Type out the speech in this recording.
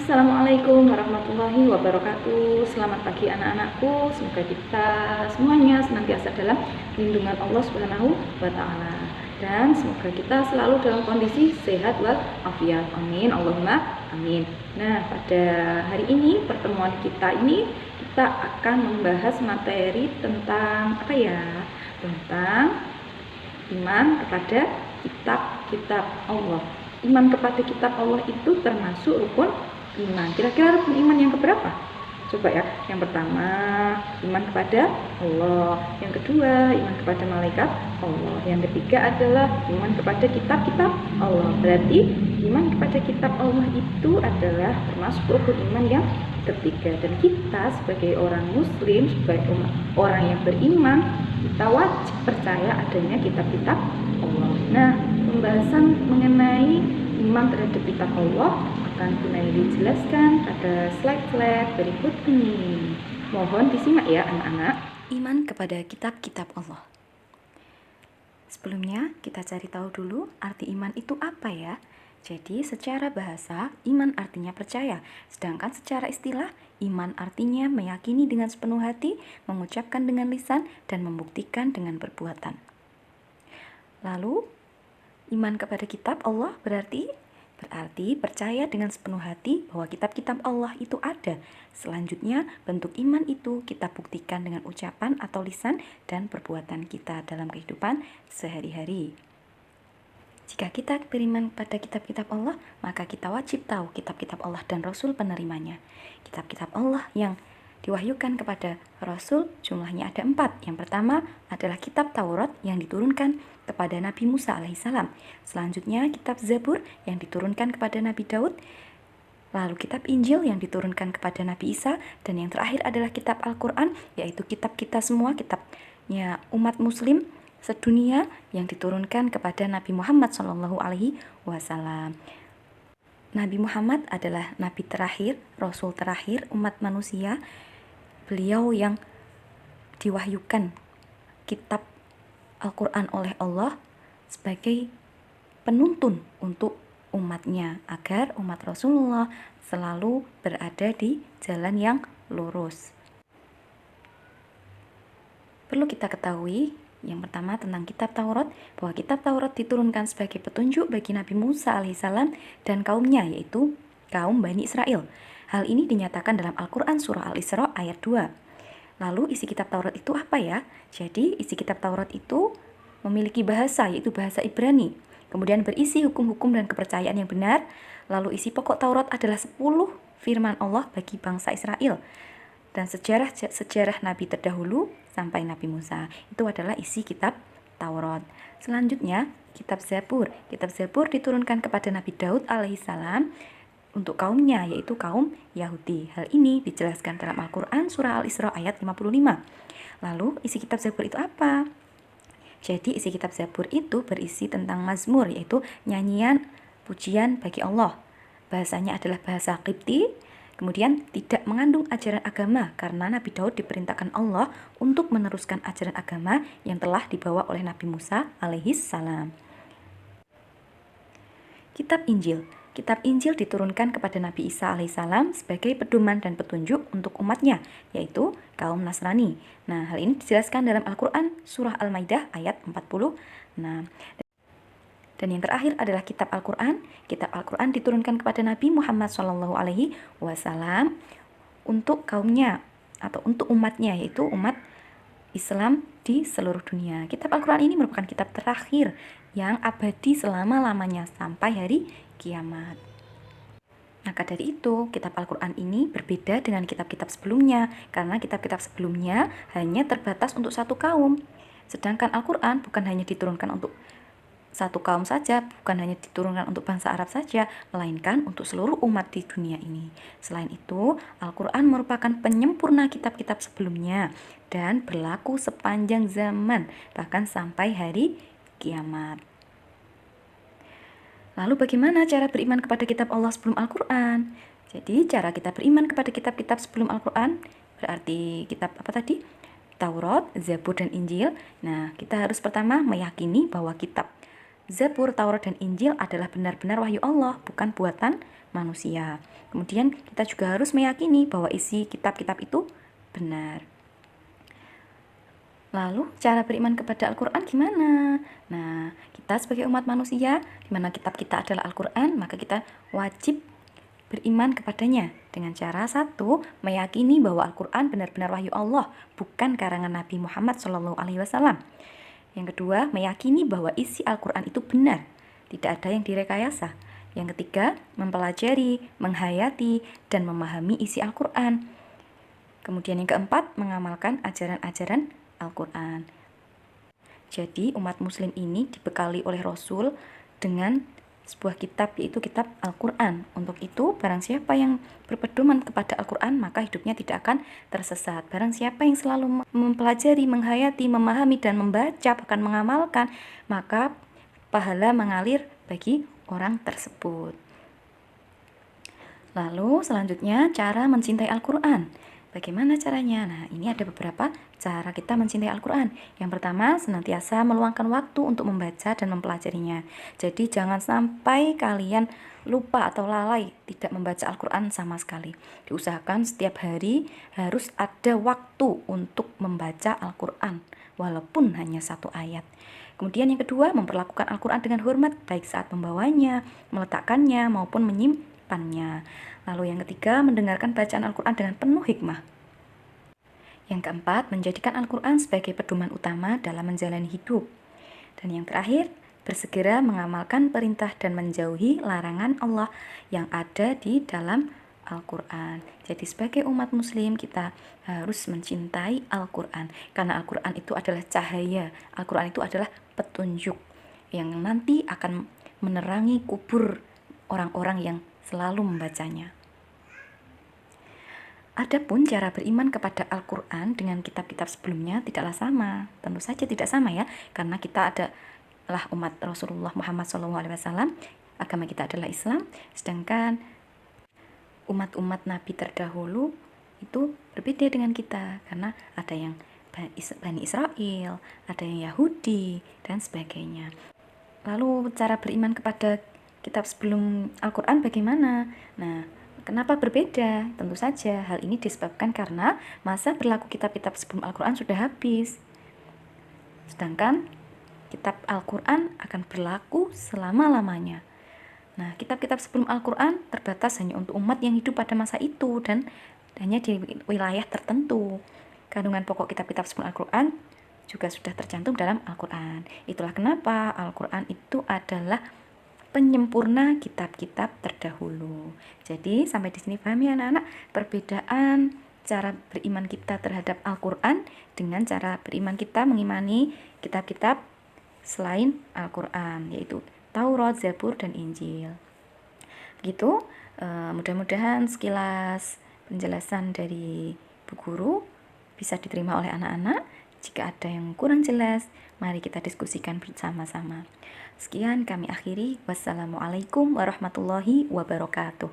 Assalamualaikum warahmatullahi wabarakatuh. Selamat pagi anak-anakku. Semoga kita semuanya senantiasa dalam lindungan Allah Subhanahu wa taala. Dan semoga kita selalu dalam kondisi sehat walafiat. Amin. Allahumma amin. Nah, pada hari ini pertemuan kita ini kita akan membahas materi tentang apa ya? Tentang iman kepada kitab-kitab Allah. Iman kepada kitab Allah itu termasuk rukun iman. Kira-kira rukun iman yang keberapa? Coba ya. Yang pertama, iman kepada Allah. Yang kedua, iman kepada malaikat Allah. Yang ketiga adalah iman kepada kitab-kitab Allah. Berarti iman kepada kitab Allah itu adalah termasuk rukun iman yang ketiga. Dan kita sebagai orang muslim, sebagai orang yang beriman, kita wajib percaya adanya kitab-kitab Allah. Nah, pembahasan mengenai iman terhadap kitab Allah akan mulai dijelaskan pada slide-slide berikut ini. Mohon disimak ya anak-anak. Iman kepada kitab-kitab Allah. Sebelumnya kita cari tahu dulu arti iman itu apa ya. Jadi secara bahasa iman artinya percaya, sedangkan secara istilah iman artinya meyakini dengan sepenuh hati, mengucapkan dengan lisan, dan membuktikan dengan perbuatan. Lalu iman kepada kitab Allah berarti percaya dengan sepenuh hati bahwa kitab-kitab Allah itu ada. Selanjutnya, bentuk iman itu kita buktikan dengan ucapan atau lisan dan perbuatan kita dalam kehidupan sehari-hari. Jika kita beriman pada kitab-kitab Allah, maka kita wajib tahu kitab-kitab Allah dan Rasul penerimanya. Kitab-kitab Allah yang diwahyukan kepada Rasul jumlahnya ada 4. Yang pertama adalah kitab Taurat yang diturunkan kepada Nabi Musa alaihissalam. Selanjutnya kitab Zabur yang diturunkan kepada Nabi Daud. Lalu kitab Injil yang diturunkan kepada Nabi Isa. Dan yang terakhir adalah kitab Al-Quran, yaitu kitab kita semua, kitabnya umat muslim sedunia yang diturunkan kepada Nabi Muhammad SAW. Nabi Muhammad adalah Nabi terakhir, Rasul terakhir, umat manusia. Beliau yang diwahyukan kitab Al-Quran oleh Allah sebagai penuntun untuk umatnya agar umat Rasulullah selalu berada di jalan yang lurus. Perlu kita ketahui yang pertama tentang kitab Taurat, bahwa kitab Taurat diturunkan sebagai petunjuk bagi Nabi Musa alaihissalam dan kaumnya, yaitu kaum Bani Israel. Hal ini dinyatakan dalam Al-Quran surah Al-Isra ayat 2. Lalu isi kitab Taurat itu apa ya? Jadi isi kitab Taurat itu memiliki bahasa, yaitu bahasa Ibrani. Kemudian berisi hukum-hukum dan kepercayaan yang benar. Lalu isi pokok Taurat adalah 10 firman Allah bagi bangsa Israel. Dan sejarah Nabi terdahulu sampai Nabi Musa. Itu adalah isi kitab Taurat. Selanjutnya, kitab Zabur. Kitab Zabur diturunkan kepada Nabi Daud alaihissalam untuk kaumnya, yaitu kaum Yahudi. Hal ini dijelaskan dalam Al-Quran surah Al-Isra ayat 55. Lalu, isi kitab Zabur itu apa? Jadi, isi kitab Zabur itu berisi tentang mazmur, yaitu nyanyian pujian bagi Allah. Bahasanya adalah bahasa Qibti, kemudian tidak mengandung ajaran agama karena Nabi Daud diperintahkan Allah untuk meneruskan ajaran agama yang telah dibawa oleh Nabi Musa alaihissalam. Kitab Injil. Kitab Injil diturunkan kepada Nabi Isa alaihissalam sebagai pedoman dan petunjuk untuk umatnya, yaitu kaum Nasrani. Nah, hal ini dijelaskan dalam Al-Quran surah Al-Maidah ayat 40. Dan yang terakhir adalah kitab Al-Quran. Kitab Al-Quran diturunkan kepada Nabi Muhammad SAW untuk kaumnya atau untuk umatnya, yaitu umat Islam di seluruh dunia. Kitab Al-Quran ini merupakan kitab terakhir yang abadi selama-lamanya sampai hari kiamat. Maka dari itu, kitab Al-Quran ini berbeda dengan kitab-kitab sebelumnya, karena kitab-kitab sebelumnya hanya terbatas untuk satu kaum. Sedangkan Al-Quran bukan hanya diturunkan untuk satu kaum saja, bukan hanya diturunkan untuk bangsa Arab saja, melainkan untuk seluruh umat di dunia ini. Selain itu, Al-Quran merupakan penyempurna kitab-kitab sebelumnya dan berlaku sepanjang zaman, bahkan sampai hari kiamat. Lalu bagaimana cara beriman kepada kitab Allah sebelum Al-Quran? Jadi cara kita beriman kepada kitab-kitab sebelum Al-Quran berarti kitab apa tadi? Taurat, Zabur, dan Injil. Nah, kita harus pertama meyakini bahwa kitab Zabur, Taurat, dan Injil adalah benar-benar wahyu Allah, bukan buatan manusia. Kemudian kita juga harus meyakini bahwa isi kitab-kitab itu benar. Lalu cara beriman kepada Al-Quran gimana? Nah, kita sebagai umat manusia, di mana kitab kita adalah Al-Quran, maka kita wajib beriman kepadanya dengan cara satu, meyakini bahwa Al-Quran benar-benar wahyu Allah, bukan karangan Nabi Muhammad SAW. Yang kedua, meyakini bahwa isi Al-Quran itu benar, tidak ada yang direkayasa. Yang ketiga, mempelajari, menghayati, dan memahami isi Al-Quran. Kemudian yang keempat, mengamalkan ajaran-ajaran Al-Quran. Jadi umat muslim ini dibekali oleh Rasul dengan sebuah kitab, yaitu kitab Al-Quran. Untuk itu, barang siapa yang berpedoman kepada Al-Quran, maka hidupnya tidak akan tersesat. Barang siapa yang selalu mempelajari, menghayati, memahami, dan membaca, bahkan mengamalkan, maka pahala mengalir bagi orang tersebut. Lalu selanjutnya, cara mencintai Al-Quran. Bagaimana caranya? Nah, ini ada beberapa cara kita mencintai Al-Quran. Yang pertama, senantiasa meluangkan waktu untuk membaca dan mempelajarinya. Jadi jangan sampai kalian lupa atau lalai tidak membaca Al-Quran sama sekali. Diusahakan setiap hari harus ada waktu untuk membaca Al-Quran, walaupun hanya 1 ayat. Kemudian yang kedua, memperlakukan Al-Quran dengan hormat, baik saat membawanya, meletakkannya, maupun menyimpannya. Lalu yang ketiga, mendengarkan bacaan Al-Quran dengan penuh hikmah. Yang keempat, menjadikan Al-Quran sebagai pedoman utama dalam menjalani hidup. Dan yang terakhir, bersegera mengamalkan perintah dan menjauhi larangan Allah yang ada di dalam Al-Quran. Jadi sebagai umat muslim kita harus mencintai Al-Quran, karena Al-Quran itu adalah cahaya, Al-Quran itu adalah petunjuk yang nanti akan menerangi kubur orang-orang yang selalu membacanya. Adapun cara beriman kepada Al-Quran dengan kitab-kitab sebelumnya tidaklah sama. Tentu saja tidak sama ya, karena kita adalah umat Rasulullah Muhammad SAW, agama kita adalah Islam, sedangkan umat-umat Nabi terdahulu itu berbeda dengan kita, karena ada yang Bani Israel, ada yang Yahudi, dan sebagainya. Lalu cara beriman kepada kitab sebelum Al-Quran bagaimana? Nah, kenapa berbeda? Tentu saja hal ini disebabkan karena masa berlaku kitab-kitab sebelum Al-Quran sudah habis. Sedangkan kitab Al-Quran akan berlaku selama-lamanya. Nah, kitab-kitab sebelum Al-Quran terbatas hanya untuk umat yang hidup pada masa itu dan hanya di wilayah tertentu. Kandungan pokok kitab-kitab sebelum Al-Quran juga sudah tercantum dalam Al-Quran. Itulah kenapa Al-Quran itu adalah penyempurna kitab-kitab terdahulu. Jadi sampai di sini paham ya anak-anak perbedaan cara beriman kita terhadap Al-Quran dengan cara beriman kita mengimani kitab-kitab selain Al-Quran, yaitu Taurat, Zabur, dan Injil. Begitu, mudah-mudahan sekilas penjelasan dari Bu Guru bisa diterima oleh anak-anak. Jika ada yang kurang jelas, mari kita diskusikan bersama-sama. Sekian kami akhiri. Wassalamualaikum warahmatullahi wabarakatuh.